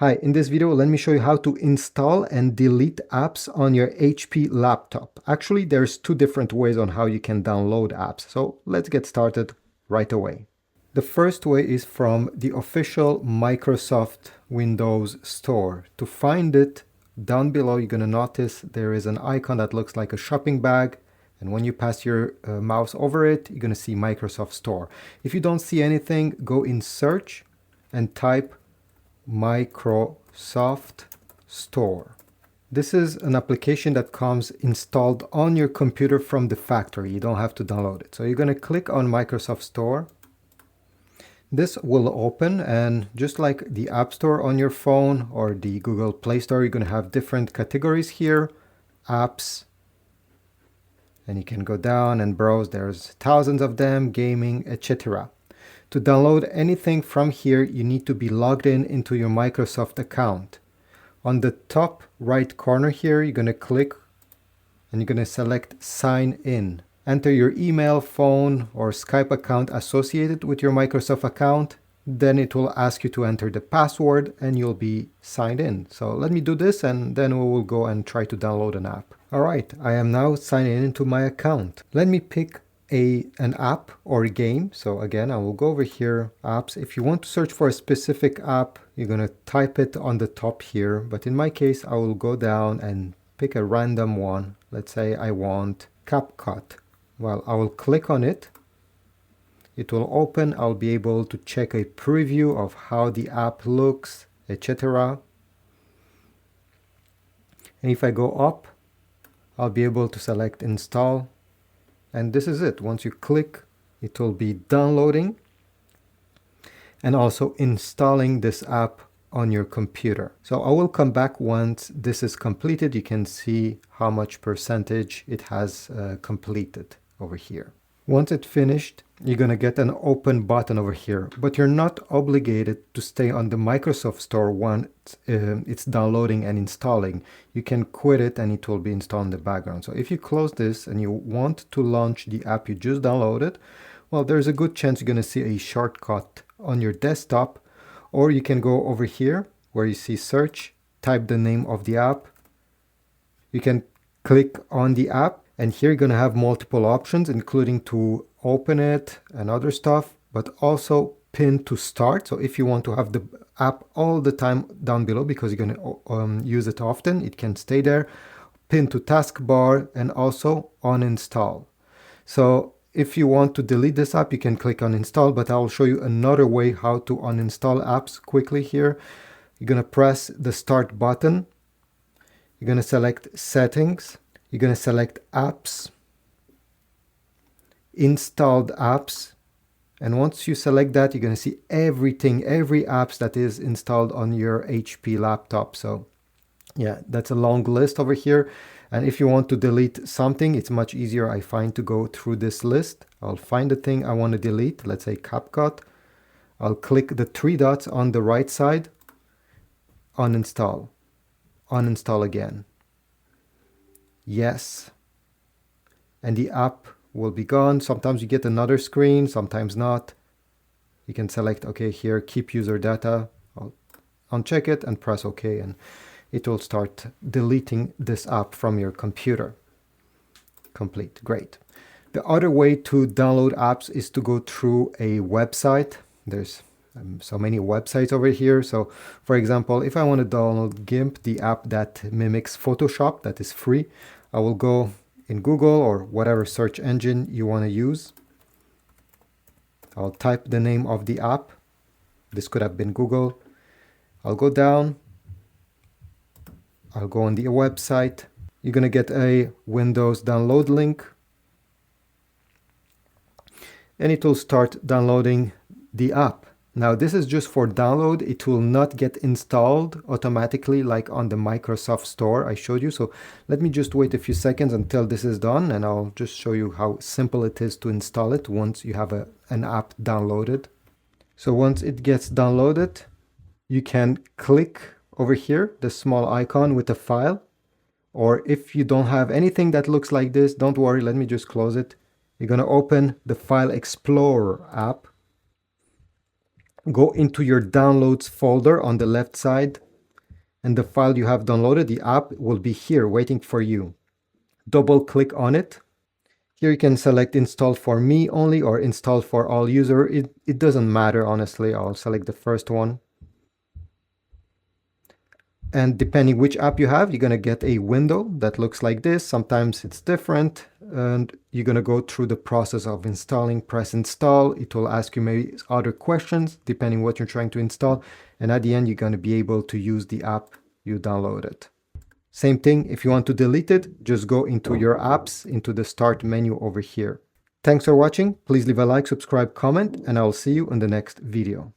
Hi, in this video, let me show you how to install and delete apps on your HP laptop. Actually, there's two different ways on how you can download apps. So let's get started right away. The first way is from the official Microsoft Windows Store. To find it, down below, you're going to notice there is an icon that looks like a shopping bag. And when you pass your mouse over it, you're going to see Microsoft Store. If you don't see anything, go in search and type Microsoft Store. This is an application that comes installed on your computer from the factory. You don't have to download it. So you're going to click on Microsoft Store. This will open, and just like the App Store on your phone or the Google Play Store, you're going to have different categories here, apps, and you can go down and browse. There's thousands of them, gaming, etc. To download anything from here, you need to be logged in into your Microsoft account. On the top right corner here, you're going to click and you're going to select Sign In. Enter your email, phone, or Skype account associated with your Microsoft account. Then it will ask you to enter the password and you'll be signed in. So let me do this and then we will go and try to download an app. All right, I am now signed in into my account. Let me pick an app or a game. So again, I will go over here, apps. If you want to search for a specific app, you're going to type it on the top here. But in my case, I will go down and pick a random one. Let's say I want CapCut. Well, I will click on it. It will open. I'll be able to check a preview of how the app looks, etc. And if I go up, I'll be able to select install. And this is it. Once you click, it will be downloading and also installing this app on your computer. So I will come back once this is completed. You can see how much percentage it has completed over here. Once it's finished, you're going to get an open button over here, but you're not obligated to stay on the Microsoft Store once it's downloading and installing. You can quit it and it will be installed in the background. So if you close this and you want to launch the app you just downloaded, well, there's a good chance you're going to see a shortcut on your desktop, or you can go over here where you see search, type the name of the app. You can click on the app. And here you're going to have multiple options, including to open it and other stuff, but also pin to start. So if you want to have the app all the time down below because you're going to use it often, it can stay there. Pin to taskbar and also uninstall. So if you want to delete this app, you can click on install, but I'll show you another way how to uninstall apps quickly here. You're going to press the start button. You're going to select settings. You're going to select apps, installed apps. And once you select that, you're going to see everything, every apps that is installed on your HP laptop. So yeah, that's a long list over here. And if you want to delete something, it's much easier, I find, to go through this list. I'll find the thing I want to delete. Let's say CapCut. I'll click the three dots on the right side, uninstall, uninstall again. Yes, and the app will be gone. Sometimes you get another screen, sometimes not. You can select, okay, here, keep user data. I'll uncheck it and press OK, and it will start deleting this app from your computer. Complete, great. The other way to download apps is to go through a website. There's so many websites over here. So for example, if I want to download GIMP, the app that mimics Photoshop, that is free, I will go in Google or whatever search engine you want to use. I'll type the name of the app. This could have been Google. I'll go down. I'll go on the website. You're going to get a Windows download link. And it will start downloading the app. Now this is just for download. It will not get installed automatically like on the Microsoft Store I showed you. So let me just wait a few seconds until this is done, and I'll just show you how simple it is to install it once you have an app downloaded. So once it gets downloaded, you can click over here, the small icon with a file. Or if you don't have anything that looks like this, don't worry, let me just close it. You're going to open the File Explorer app. Go into your downloads folder on the left side, and the file you have downloaded, the app, will be here waiting for you. Double click on it. Here you can select install for me only or install for all user. It doesn't matter, honestly. I'll select the first one. And depending which app you have, you're going to get a window that looks like this. Sometimes it's different, and you're going to go through the process of installing. Press install. It will ask you maybe other questions depending what you're trying to install. And at the end, you're going to be able to use the app you downloaded. Same thing, if you want to delete it, just go into your apps, into the start menu over here. Thanks for watching. Please leave a like, subscribe, comment, and I'll see you in the next video.